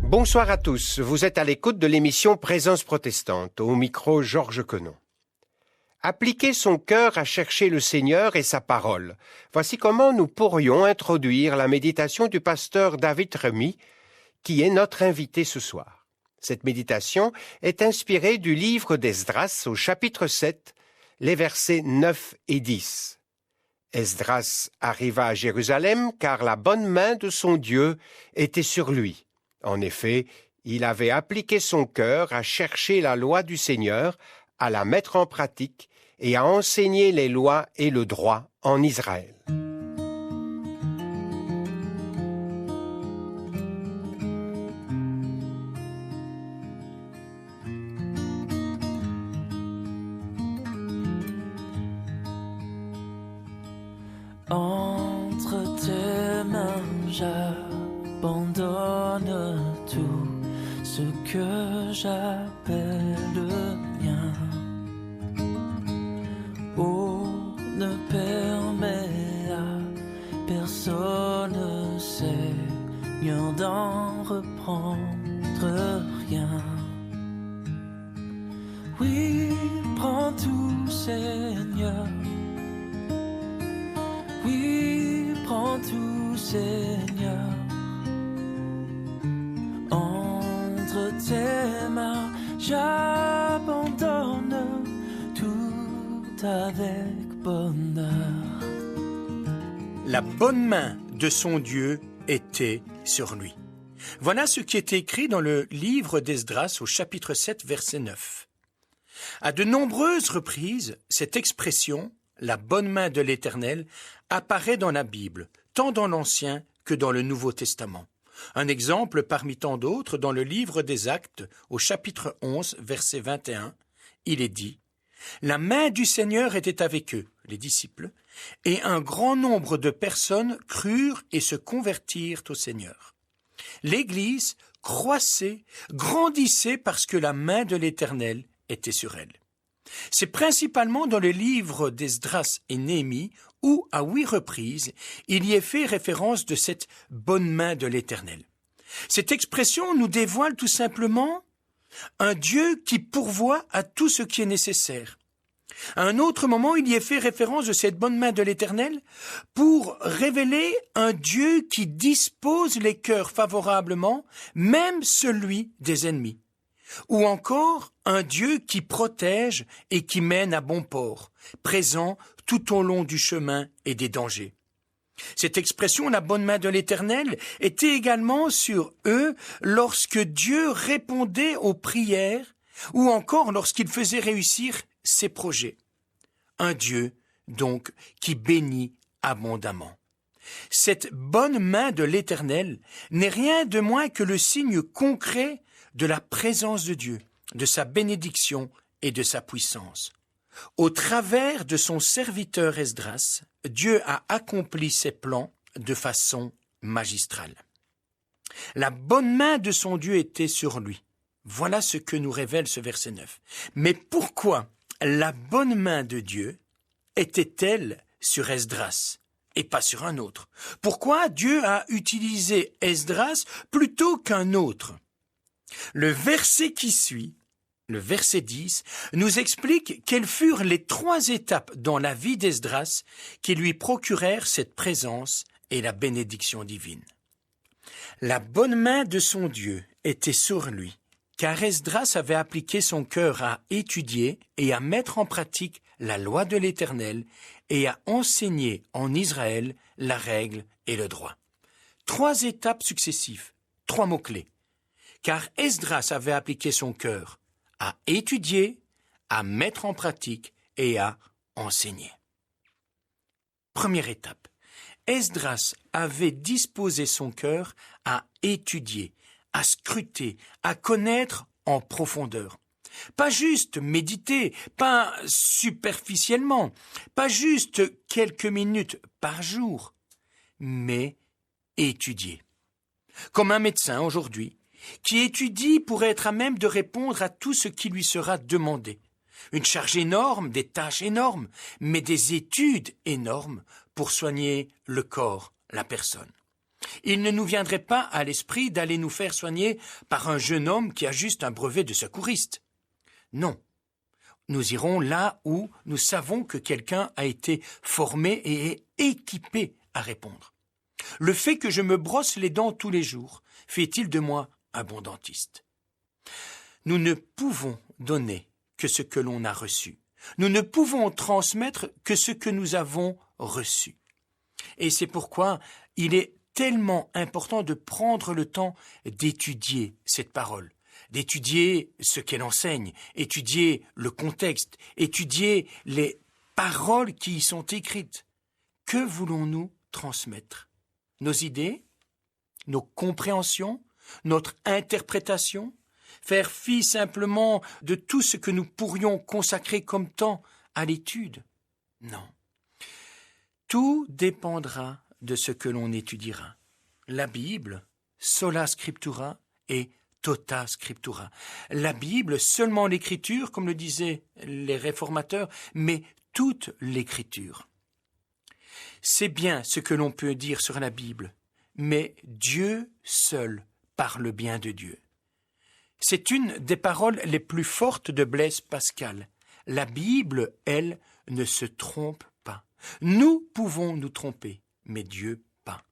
Bonsoir à tous, vous êtes à l'écoute de l'émission Présence protestante, au micro Georges Quenon. Appliquer son cœur à chercher le Seigneur et sa parole. Voici comment nous pourrions introduire la méditation du pasteur David Remy, qui est notre invité ce soir. Cette méditation est inspirée du livre d'Esdras au chapitre 7, les versets 9 et 10. Esdras arriva à Jérusalem car la bonne main de son Dieu était sur lui. En effet, il avait appliqué son cœur à chercher la loi du Seigneur, à la mettre en pratique et à enseigner les lois et le droit en Israël. Entre tes mains, j'abandonne tout ce que j'appelle mien. Oh, ne permets à personne, Seigneur, d'en reprendre rien. Oui, prends tout, Seigneur. Oui, prends tout, Seigneur. Entre tes mains, j'abandonne tout avec bonheur. La bonne main de son Dieu était sur lui. Voilà ce qui est écrit dans le livre d'Esdras au chapitre 7, verset 9. À de nombreuses reprises, cette expression, la bonne main de l'Éternel, apparaît dans la Bible, tant dans l'Ancien que dans le Nouveau Testament. Un exemple parmi tant d'autres, dans le livre des Actes, au chapitre 11, verset 21, il est dit « La main du Seigneur était avec eux, les disciples, et un grand nombre de personnes crurent et se convertirent au Seigneur. L'Église croissait, grandissait parce que la main de l'Éternel était sur elle. » C'est principalement dans le livre d'Esdras et Néhémie où, à 8 reprises, il y est fait référence de cette bonne main de l'Éternel. Cette expression nous dévoile tout simplement un Dieu qui pourvoit à tout ce qui est nécessaire. À un autre moment, il y est fait référence de cette bonne main de l'Éternel pour révéler un Dieu qui dispose les cœurs favorablement, même celui des ennemis. Ou encore un Dieu qui protège et qui mène à bon port, présent tout au long du chemin et des dangers. Cette expression, la bonne main de l'Éternel, était également sur eux lorsque Dieu répondait aux prières ou encore lorsqu'il faisait réussir ses projets. Un Dieu, donc, qui bénit abondamment. Cette bonne main de l'Éternel n'est rien de moins que le signe concret de la présence de Dieu, de sa bénédiction et de sa puissance. Au travers de son serviteur Esdras, Dieu a accompli ses plans de façon magistrale. La bonne main de son Dieu était sur lui. Voilà ce que nous révèle ce verset 9. Mais pourquoi la bonne main de Dieu était-elle sur Esdras et pas sur un autre? Pourquoi Dieu a utilisé Esdras plutôt qu'un autre? Le verset qui suit, le verset 10, nous explique quelles furent les 3 étapes dans la vie d'Esdras qui lui procurèrent cette présence et la bénédiction divine. La bonne main de son Dieu était sur lui, car Esdras avait appliqué son cœur à étudier et à mettre en pratique la loi de l'Éternel et à enseigner en Israël la règle et le droit. 3 étapes successives, 3 mots-clés. Car Esdras avait appliqué son cœur à étudier, à mettre en pratique et à enseigner. Première étape, Esdras avait disposé son cœur à étudier, à scruter, à connaître en profondeur. Pas juste méditer, pas superficiellement, pas juste quelques minutes par jour, mais étudier. Comme un médecin aujourd'hui, qui étudie pour être à même de répondre à tout ce qui lui sera demandé. Une charge énorme, des tâches énormes, mais des études énormes pour soigner le corps, la personne. Il ne nous viendrait pas à l'esprit d'aller nous faire soigner par un jeune homme qui a juste un brevet de secouriste. Non. Nous irons là où nous savons que quelqu'un a été formé et est équipé à répondre. Le fait que je me brosse les dents tous les jours fait-il de moi un bon dentiste? Nous ne pouvons donner que ce que l'on a reçu. Nous ne pouvons transmettre que ce que nous avons reçu. Et c'est pourquoi il est tellement important de prendre le temps d'étudier cette parole, d'étudier ce qu'elle enseigne, étudier le contexte, étudier les paroles qui y sont écrites. Que voulons-nous transmettre? Nos idées? Nos compréhensions? Notre interprétation? Faire fi simplement de tout ce que nous pourrions consacrer comme temps à l'étude? Non. Tout dépendra de ce que l'on étudiera. La Bible, sola scriptura et tota scriptura. La Bible, seulement l'écriture, comme le disaient les réformateurs, mais toute l'écriture. C'est bien ce que l'on peut dire sur la Bible, mais Dieu seul parle bien de Dieu. C'est une des paroles les plus fortes de Blaise Pascal. La Bible, elle, ne se trompe pas. Nous pouvons nous tromper, mais Dieu pas.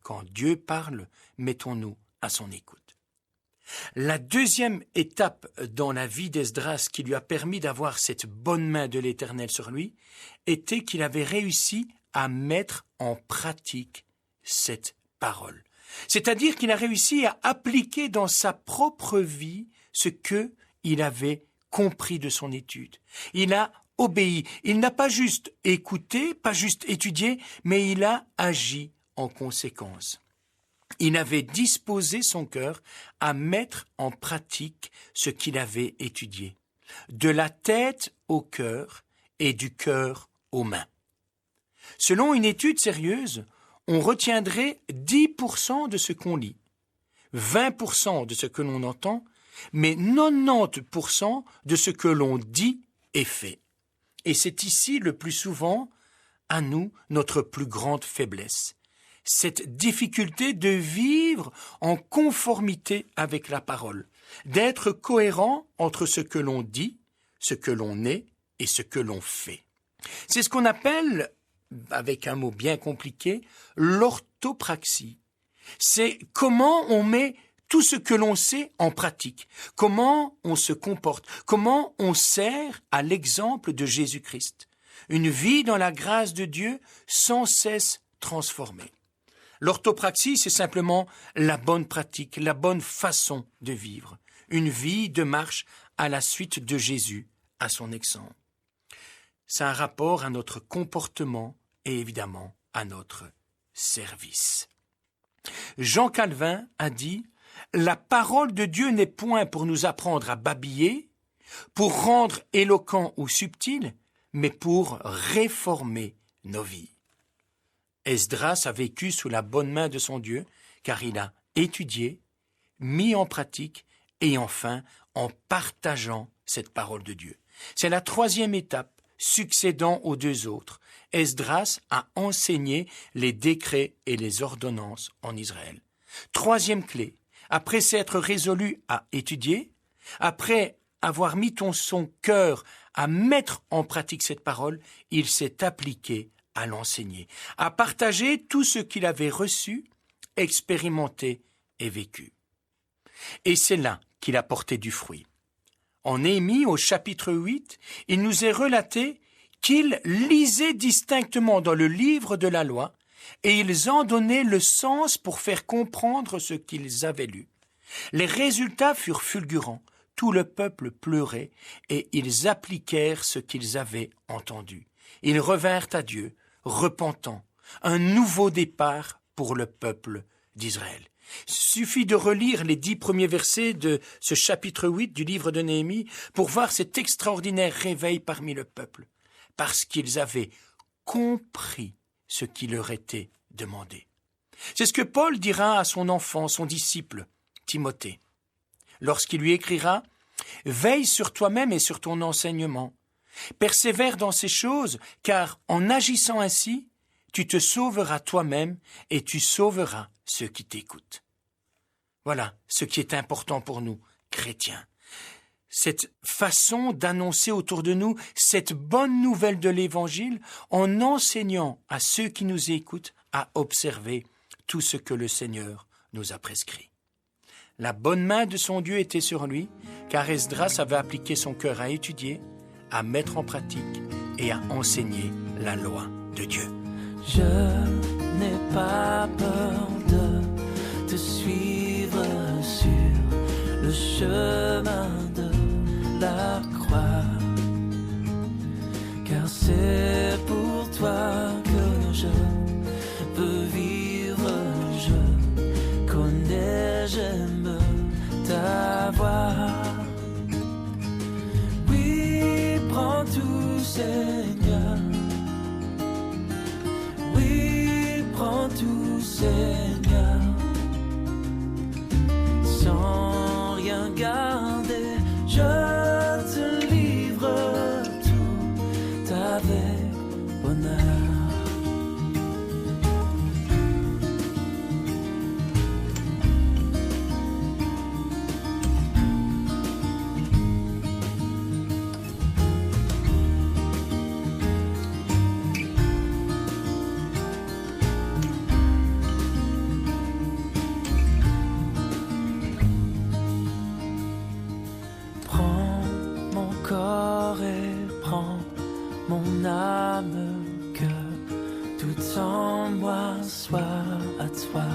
Quand Dieu parle, mettons-nous à son écoute. La deuxième étape dans la vie d'Esdras qui lui a permis d'avoir cette bonne main de l'Éternel sur lui était qu'il avait réussi à mettre en pratique cette parole. C'est-à-dire qu'il a réussi à appliquer dans sa propre vie ce qu'il avait compris de son étude. Il a obéi. Il n'a pas juste écouté, pas juste étudié, mais il a agi en conséquence. Il avait disposé son cœur à mettre en pratique ce qu'il avait étudié, de la tête au cœur et du cœur aux mains. Selon une étude sérieuse, on retiendrait 10% de ce qu'on lit, 20% de ce que l'on entend, mais 90% de ce que l'on dit et fait. Et c'est ici le plus souvent, à nous, notre plus grande faiblesse. Cette difficulté de vivre en conformité avec la parole, d'être cohérent entre ce que l'on dit, ce que l'on est et ce que l'on fait. C'est ce qu'on appelle, avec un mot bien compliqué, l'orthopraxie. C'est comment on met tout ce que l'on sait en pratique, comment on se comporte, comment on sert à l'exemple de Jésus-Christ. Une vie dans la grâce de Dieu sans cesse transformée. L'orthopraxie, c'est simplement la bonne pratique, la bonne façon de vivre. Une vie de marche à la suite de Jésus, à son exemple. C'est un rapport à notre comportement et évidemment à notre service. Jean Calvin a dit « La parole de Dieu n'est point pour nous apprendre à babiller, pour rendre éloquent ou subtil, mais pour réformer nos vies. » Esdras a vécu sous la bonne main de son Dieu, car il a étudié, mis en pratique et enfin en partageant cette parole de Dieu. C'est la troisième étape, succédant aux deux autres. Esdras a enseigné les décrets et les ordonnances en Israël. Troisième clé, après s'être résolu à étudier, après avoir mis son cœur à mettre en pratique cette parole, il s'est appliqué à l'enseigner, à partager tout ce qu'il avait reçu, expérimenté et vécu. Et c'est là qu'il a porté du fruit. En Néhémie, au chapitre 8, il nous est relaté qu'ils lisaient distinctement dans le livre de la loi et ils en donnaient le sens pour faire comprendre ce qu'ils avaient lu. Les résultats furent fulgurants. Tout le peuple pleurait et ils appliquèrent ce qu'ils avaient entendu. Ils revinrent à Dieu, repentants, un nouveau départ pour le peuple d'Israël. Il suffit de relire les 10 premiers versets de ce chapitre 8 du livre de Néhémie pour voir cet extraordinaire réveil parmi le peuple, parce qu'ils avaient compris ce qui leur était demandé. C'est ce que Paul dira à son enfant, son disciple, Timothée, lorsqu'il lui écrira « Veille sur toi-même et sur ton enseignement. Persévère dans ces choses, car en agissant ainsi, tu te sauveras toi-même et tu sauveras ceux qui t'écoutent. Voilà ce qui est important pour nous, chrétiens. Cette façon d'annoncer autour de nous cette bonne nouvelle de l'Évangile en enseignant à ceux qui nous écoutent à observer tout ce que le Seigneur nous a prescrit. La bonne main de son Dieu était sur lui, car Esdras avait appliqué son cœur à étudier, à mettre en pratique et à enseigner la loi de Dieu. Je n'ai pas peur de te suivre sur le chemin de la croix, car c'est pour toi que je veux vivre. Je connais, j'aime ta voix. Oui, prends tout, Seigneur. Oui, prends tout, Seigneur. Sans rien garder, je te livre tout avec bonheur. Mon âme, que tout en moi soit à toi,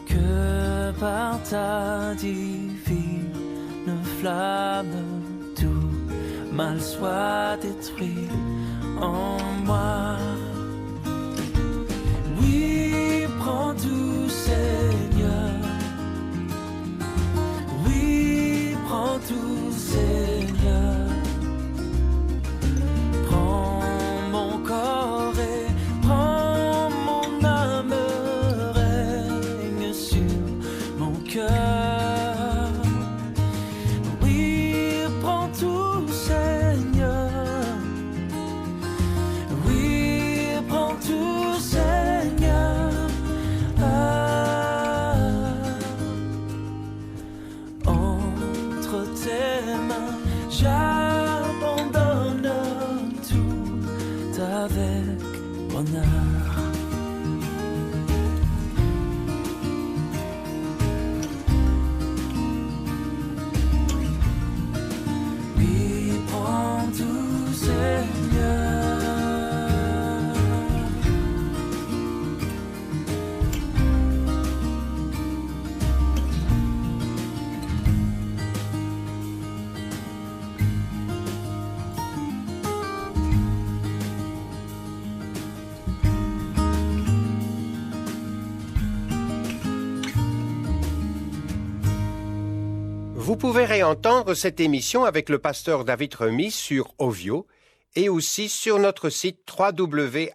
que par ta divine flamme tout mal soit détruit en moi. Oui, prends tout, Seigneur. Oui, prends tout, Seigneur. J'abandonne tout avec bonheur. Oui, prends tout, Seigneur. Vous pouvez réentendre cette émission avec le pasteur David Remis sur Ovio et aussi sur notre site www.aprt.be.